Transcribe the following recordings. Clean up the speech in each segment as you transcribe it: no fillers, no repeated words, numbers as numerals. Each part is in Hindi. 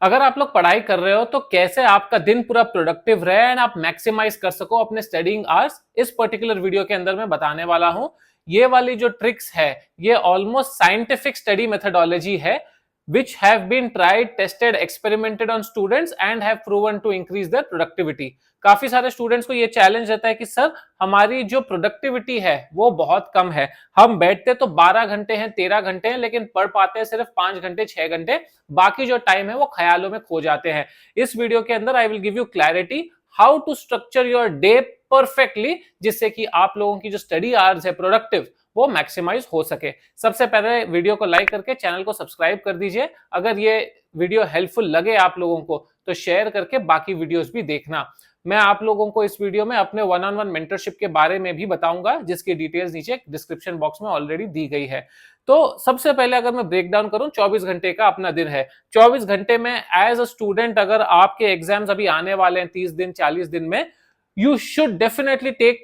अगर आप लोग पढ़ाई कर रहे हो तो कैसे आपका दिन पूरा प्रोडक्टिव रहे एंड आप मैक्सिमाइज कर सको अपने स्टडीइंग आवर्स, इस पर्टिकुलर वीडियो के अंदर मैं बताने वाला हूं। ये वाली जो ट्रिक्स है ये ऑलमोस्ट साइंटिफिक स्टडी मेथडोलॉजी है which have been tried, tested, experimented on students and have proven to increase their productivity। काफी सारे स्टूडेंट्स को ये चैलेंज रहता है कि सर हमारी जो प्रोडक्टिविटी है वो बहुत कम है, हम बैठते तो 12 घंटे हैं 13 घंटे हैं लेकिन पढ़ पाते हैं सिर्फ 5 घंटे 6 घंटे, बाकी जो टाइम है वो ख्यालों में खो जाते हैं। इस वीडियो के अंदर I will give you clarity how to structure your day perfectly, जिससे कि आप लोगों की जो स्टडी आवर्स है प्रोडक्टिव वो मैक्सिमाइज हो सके। सबसे पहले वीडियो को लाइक करके चैनल को सब्सक्राइब कर दीजिए। अगर ये वीडियो हेल्पफुल लगे आप लोगों को तो शेयर करके बाकी वीडियोस भी देखना। मैं आप लोगों को इस वीडियो में अपने वन ऑन वन मेंटरशिप के बारे में भी बताऊंगा, जिसकी डिटेल्स नीचे डिस्क्रिप्शन बॉक्स में ऑलरेडी दी गई है। तो सबसे पहले अगर मैं ब्रेक डाउन करूं, 24 घंटे का अपना दिन है। 24 घंटे में एज अ स्टूडेंट अगर आपके एग्जाम्स अभी आने वाले हैं 30 दिन 40 दिन में, you should definitely take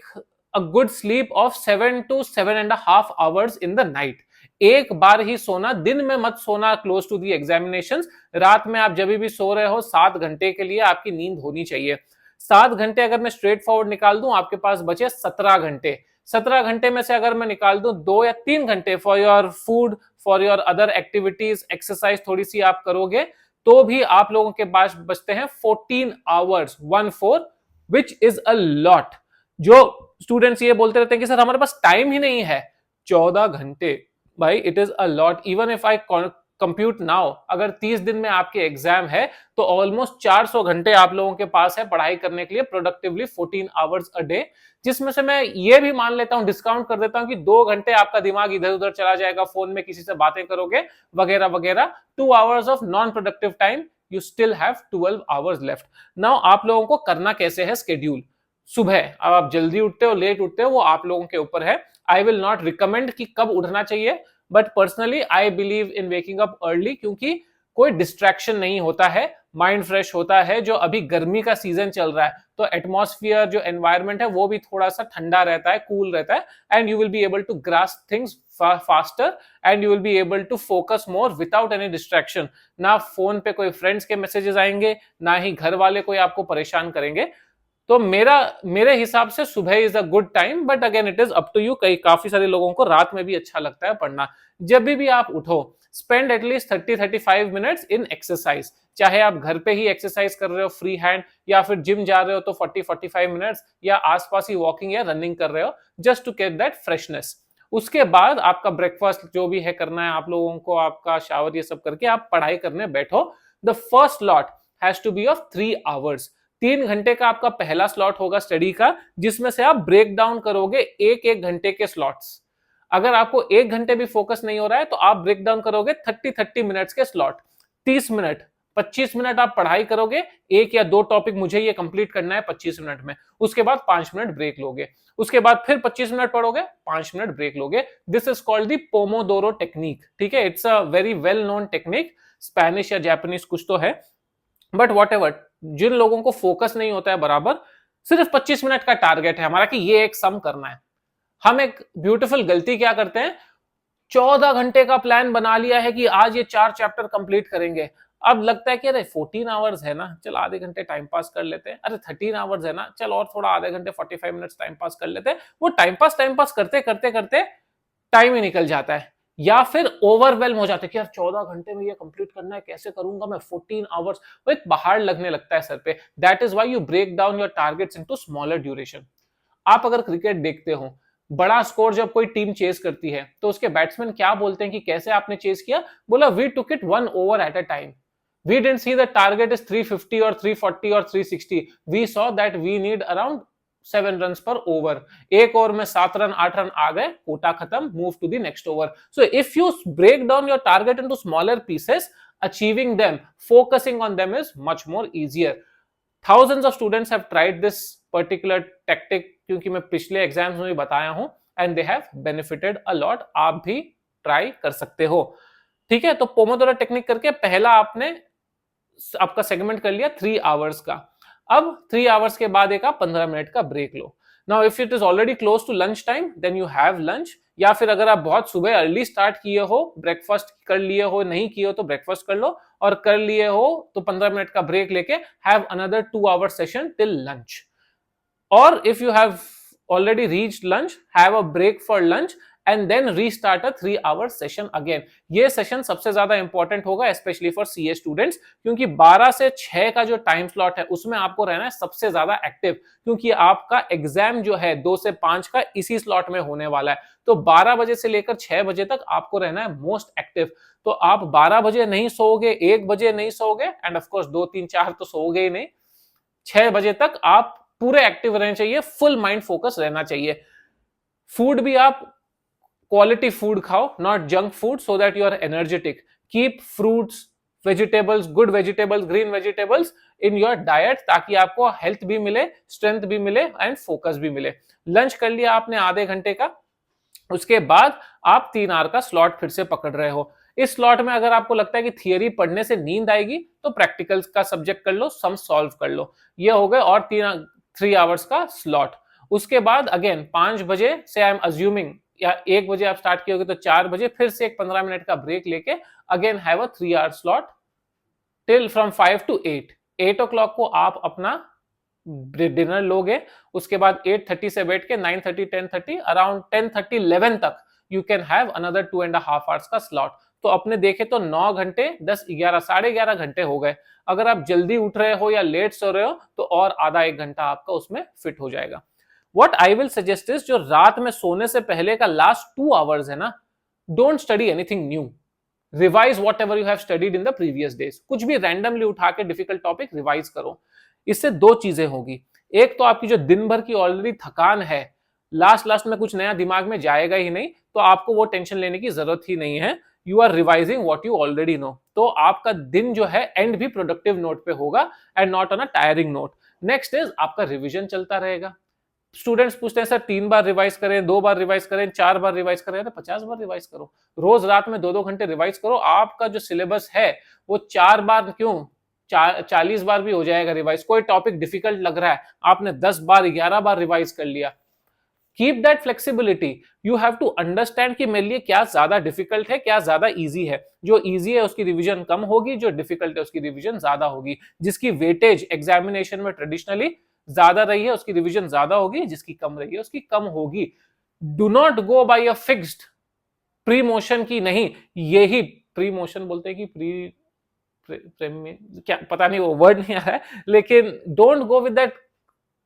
a good sleep of 7 to 7.5 hours in the night। एक बार ही सोना, दिन में मत सोना क्लोज टू दी एग्जामिनेशंस। रात में आप जब भी सो रहे हो 7 घंटे के लिए आपकी नींद होनी चाहिए। 7 घंटे अगर मैं स्ट्रेट फॉरवर्ड निकाल दूं आपके पास बचे 17 घंटे। 17 घंटे में से अगर मैं निकाल दूं 2 या 3 घंटे for your food, for your other activities, exercise थोड़ी सी आप करोगे तो भी आप लोगों के पास बचते हैं 14 hours, 1/4, which is a lot. जो स्टूडेंट्स ये बोलते रहते हैं कि सर हमारे पास टाइम ही नहीं है, 14 घंटे भाई, it is a lot. Even if I compute now, अगर 30 दिन में आपके एग्जाम है तो ऑलमोस्ट 400 घंटे आप लोगों के पास है पढ़ाई करने के लिए प्रोडक्टिवली, 14 आवर्स अ डे। जिसमें से मैं ये भी मान लेता हूं, डिस्काउंट कर देता हूं कि 2 घंटे आपका दिमाग इधर उधर चला जाएगा, फोन में किसी से बातें करोगे वगैरह वगैरह। 2 hours of non productive time, you still have 12 hours left. Now आप लोगों को करना कैसे है स्केड्यूल। सुबह अब आप जल्दी उठते हो लेट उठते हो वो आप लोगों के ऊपर है। आई विल नॉट रिकमेंड कि कब उठना चाहिए, but personally I believe in waking up early, क्योंकि कोई डिस्ट्रैक्शन नहीं होता है, माइंड फ्रेश होता है। जो अभी गर्मी का सीजन चल रहा है तो एटमॉस्फेयर जो एनवायरनमेंट है वो भी थोड़ा सा ठंडा रहता है, कूल रहता है, and you will be able to grasp things faster and you will be able to focus more without any distraction. ना फोन पे कोई फ्रेंड्स के मैसेजेस आएंगे, ना ही घर वाले कोई आपको परेशान करेंगे। तो मेरे हिसाब से सुबह is a good time, but again it is up to you. काफी सारे लोगों को रात में भी अच्छा लगता है पढ़ना। जब भी आप उठो spend at least 30-35 minutes in exercise. चाहे आप घर पे ही एक्सरसाइज कर रहे हो फ्री हैंड, या फिर जिम जा रहे हो तो 40-45 मिनट्स, या आसपास ही वॉकिंग या रनिंग कर रहे हो, just to get that freshness. उसके बाद आपका ब्रेकफास्ट जो भी है करना है आप लोगों को, आपका शावर ये सब करके आप पढ़ाई करने बैठो। The first lot has to be of 3 hours. 3 घंटे का आपका पहला स्लॉट होगा स्टडी का, जिसमें से आप ब्रेक डाउन करोगे एक एक घंटे के स्लॉट्स। अगर आपको 1 घंटे भी फोकस नहीं हो रहा है तो आप ब्रेक डाउन करोगे 30-30 मिनट्स के स्लॉट। 30 मिनट 25 मिनट आप पढ़ाई करोगे, 1 या 2 टॉपिक मुझे ये कंप्लीट करना है 25 मिनट में, उसके बाद 5 मिनट ब्रेक लोगे, उसके बाद फिर 25 मिनट पढ़ोगे, 5 मिनट ब्रेक लोगे। This is called the Pomodoro technique. ठीक है, it's a very well known technique, Spanish या जापानीज कुछ तो है, बट वॉट एवर। जिन लोगों को फोकस नहीं होता है बराबर, सिर्फ 25 मिनट का टारगेट है हमारा कि ये एक सम करना है। हम एक ब्यूटीफुल गलती क्या करते हैं, 14 घंटे का प्लान बना लिया है कि आज ये 4 चैप्टर कंप्लीट करेंगे। अब लगता है कि अरे 14 आवर्स है ना, चल आधे घंटे टाइम पास कर लेते हैं। अरे 13 आवर्स है ना, चल और थोड़ा आधे घंटे 45 मिनट्स टाइम पास कर लेते हैं। वो टाइम पास करते करते करते टाइम ही निकल जाता है, या फिर ओवरवेल्म हो जाते हैं कि यार 14 घंटे में ये कंप्लीट करना है, कैसे करूंगा मैं 14 आवर्स। वो एक पहाड़ लगने लगता है सर पे। That is why you break down your targets into smaller duration. आप अगर क्रिकेट देखते हो, बड़ा स्कोर जब कोई टीम चेस करती है तो उसके बैट्समैन क्या बोलते हैं कि कैसे आपने चेस किया, बोला we took it 1 over at a time. We didn't see the target is 350 और 340 और 360। We saw that we need around 7 run per over. एक ओवर में 7 रन 8 रन आ गए, कोटा खत्म, move to the next over. So if you break down your target into smaller pieces, achieving them, focusing on them is much more easier. Thousands of students have tried this particular tactic, क्योंकि मैं पिछले एग्जाम्स में भी बताया हूं, and they have benefited a lot। आप भी ट्राई कर सकते हो। ठीक है, तो पोमोडोरो टेक्निक करके पहला आपने आपका सेगमेंट कर लिया 3 आवर्स का। अब 3 आवर्स के बाद एक आप 15 मिनट का ब्रेक लो। Now if it is already close to lunch time, then you have lunch, या फिर अगर आप बहुत सुबह अर्ली स्टार्ट किए हो, ब्रेकफास्ट कर लिए हो, नहीं किए हो तो ब्रेकफास्ट कर लो, और कर लिए हो तो 15 मिनट का ब्रेक लेके have another 2 hour session till lunch. Or if you have already reached lunch, have a break for lunch and then restart a 3 hour session again. ये सेशन सबसे ज्यादा इंपॉर्टेंट होगा स्पेशली फॉर सीए स्टूडेंट्स, क्योंकि 12 से 6 का जो टाइम स्लॉट है उसमें आपको रहना है सबसे ज्यादा एक्टिव, क्योंकि आपका एग्जाम जो है 2 से 5 का इसी स्लॉट में होने वाला है. तो 12 बजे से लेकर 6 बजे तक आपको रहना है मोस्ट एक्टिव. तो आप 12 बजे नहीं सोओगे, 1 बजे नहीं सोओगे, एंड ऑफकोर्स 2 3 4 तो सोओगे ही नहीं. 6 बजे तक आप पूरे एक्टिव रहने चाहिए, फुल माइंड फोकस रहना चाहिए. फूड भी आप क्वालिटी फूड खाओ, not junk food, so that you are energetic. Keep fruits, vegetables, good vegetables, green vegetables in your diet, ताकि आपको हेल्थ भी मिले, स्ट्रेंथ भी मिले एंड फोकस भी मिले. लंच कर लिया आपने आधे घंटे का, उसके बाद आप 3 आवर का स्लॉट फिर से पकड़ रहे हो. इस स्लॉट में अगर आपको लगता है कि थियरी पढ़ने से नींद आएगी तो प्रैक्टिकल्स का सब्जेक्ट कर लो, सम सॉल्व कर लो. ये हो गए और 3 आवर्स का स्लॉट. उसके बाद अगेन 5 बजे से आई एम अज्यूमिंग, या 1 बजे आप स्टार्ट किए तो 4 बजे फिर से एक 15 मिनट का ब्रेक लेके again have a 3 hour slot till from 5 to 8. 8 o'clock को आप अपना डिनर लोगे. उसके बाद 8:30 से बैठ के 9:30 10:30 अराउंड 10:30 11 तक you can have another 2.5 hours का स्लॉट. तो अपने देखे तो 9 घंटे 10 11 11.5 घंटे हो गए. अगर आप जल्दी उठ रहे हो या लेट सो रहे हो तो और आधा 1 घंटा आपका उसमें फिट हो जाएगा. What I will suggest is, जो रात में सोने से पहले का लास्ट 2 आवर्स है ना, don't study anything new. Revise what ever you have studied in the previous days. कुछ भी रैंडमली उठा के डिफिकल्ट टॉपिक रिवाइज करो. इससे 2 चीजें होगी. एक तो आपकी जो दिन भर की ऑलरेडी थकान है, लास्ट में कुछ नया दिमाग में जाएगा ही नहीं, तो आपको वो टेंशन लेने की जरूरत ही नहीं है. You are revising what you already know. तो आपका दिन जो है एंड भी प्रोडक्टिव नोट पे होगा and not on a tiring note. Next is आपका रिवीजन चलता रहेगा. स्टूडेंट्स पूछते हैं सर 3 बार रिवाइज करें, 2 बार रिवाइज करें, 4 बार रिवाइज करें. तो 50 बार रिवाइज करो. रोज रात में 2-2 घंटे रिवाइज करो. आपका जो सिलेबस है वो 4 बार क्यों 40 बार भी हो जाएगा रिवाइज. कोई टॉपिक डिफिकल्ट लग रहा है, आपने 10 बार 11 बार रिवाइज कर लिया. Keep that flexibility. You have to understand कि मेरे लिए क्या ज्यादा डिफिकल्ट है, क्या ज्यादा इजी है. जो इजी है उसकी रिवीजन कम होगी, जो डिफिकल्ट है उसकी रिवीजन ज्यादा होगी. जिसकी वेटेज एग्जामिनेशन में ट्रेडिशनली ज्यादा रही है उसकी रिवीजन ज्यादा होगी, जिसकी कम रही है उसकी कम होगी. Do not go by a fixed pre motion की नहीं. यही प्री मोशन बोलते हैं कि प्री क्या पता नहीं, वो वर्ड नहीं आ रहा है, लेकिन don't go with that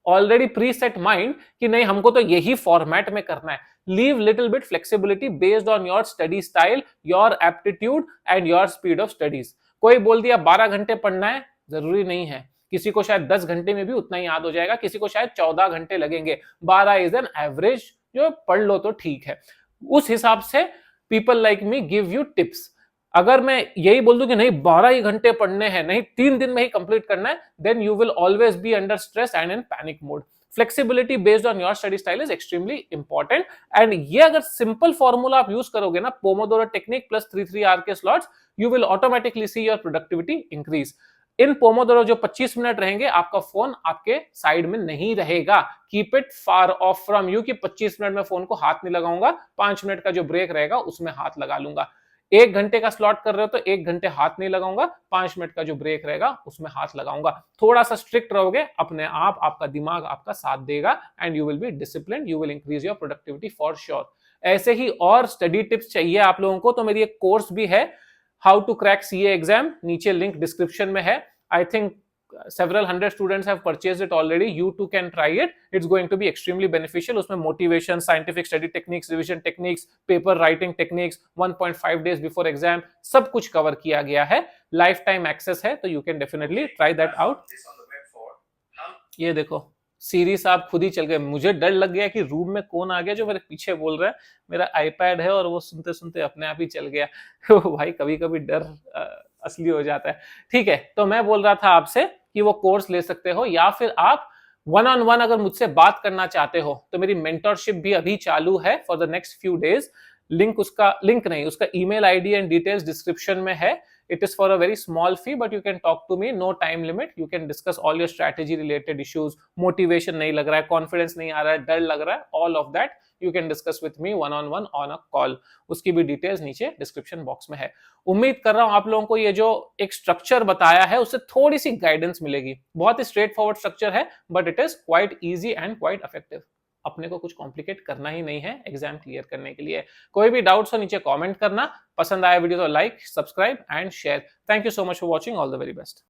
already pre set mind कि नहीं हमको तो यही फॉर्मेट में करना है. Leave little bit flexibility based on your study style, your aptitude and your speed of studies. कोई बोल दिया 12 घंटे पढ़ना है, जरूरी नहीं है. किसी को शायद 10 घंटे में भी उतना ही याद हो जाएगा, किसी को शायद 14 घंटे लगेंगे. 12 इज एन एवरेज, जो पढ़ लो तो ठीक है. उस हिसाब से people like me give you tips. अगर मैं यही बोल दूं कि नहीं 12 ही घंटे पढ़ने हैं, नहीं 3 दिन में ही कंप्लीट करना है, then you will always be under stress and in panic mode. Flexibility based on your study style is extremely important. And ये अगर सिंपल फॉर्मूला आप यूज करोगे ना, पोमोडोरो टेक्निक प्लस 3 आवर के slots, you will automatically see your productivity increase. In pomodoro जो 25 मिनट रहेंगे, आपका फोन आपके साइड में नहीं रहेगा. Keep it far of from you, कि 25 मिनट में फोन को हाथ नहीं लगाऊंगा, 5 मिनट का जो ब्रेक रहेगा उसमें हाथ लगा लूंगा. 1 घंटे का स्लॉट कर रहे हो तो 1 घंटे हाथ नहीं लगाऊंगा, 5 मिनट का जो ब्रेक रहेगा उसमें हाथ लगाऊंगा. थोड़ा सा स्ट्रिक्ट रहोगे, अपने आप आपका दिमाग आपका साथ देगा and you will B disciplined, you will increase your productivity for sure. ऐसे ही और स्टडी टिप्स चाहिए आप लोगों को तो मेरी एक कोर्स भी है, how to crack CA exam. नीचे लिंक डिस्क्रिप्शन में है. I think several hundred students have purchased it already. You too can try it. It's going to be extremely beneficial. उसमें motivation, scientific study techniques, revision techniques, paper writing techniques, 1.5 days before exam, सब कुछ cover किया गया है. Lifetime access है, तो you can definitely try that out. ये देखो सीरी साहब खुद ही चल गए. मुझे डर लग गया कि रूम में कौन आ गया जो मेरे पीछे बोल रहा है. मेरा आईपैड है और वो सुनते सुनते अपने आप ही चल गया. भाई कभी कभी डर असली हो जाता है. ठीक है, तो मैं बोल रहा था आपसे कि वो कोर्स ले सकते हो, या फिर आप 1-on-1 अगर मुझसे बात करना चाहते हो तो मेरी मेंटरशिप भी अभी चालू है for the next few days. उसका email ID and details description में है. It is for a very small fee, but you can talk to me. No time limit. You can discuss all your strategy related issues. Motivation नहीं लग रहा है, confidence नहीं आ रहा है, डर लग रहा है, all of that you can discuss with me one on one on a call. उसकी भी डिटेल्स नीचे डिस्क्रिप्शन बॉक्स में है. उम्मीद कर रहा हूं आप लोगों को ये जो एक स्ट्रक्चर बताया है उससे थोड़ी सी गाइडेंस मिलेगी. बहुत ही स्ट्रेट फॉरवर्ड स्ट्रक्चर है, but it is quite easy and quite effective. अपने को कुछ कॉम्प्लिकेट करना ही नहीं है एग्जाम क्लियर करने के लिए. कोई भी डाउट्स हो नीचे कमेंट करना. पसंद आया वीडियो तो like, subscribe and share. Thank you so much for watching. All the very best.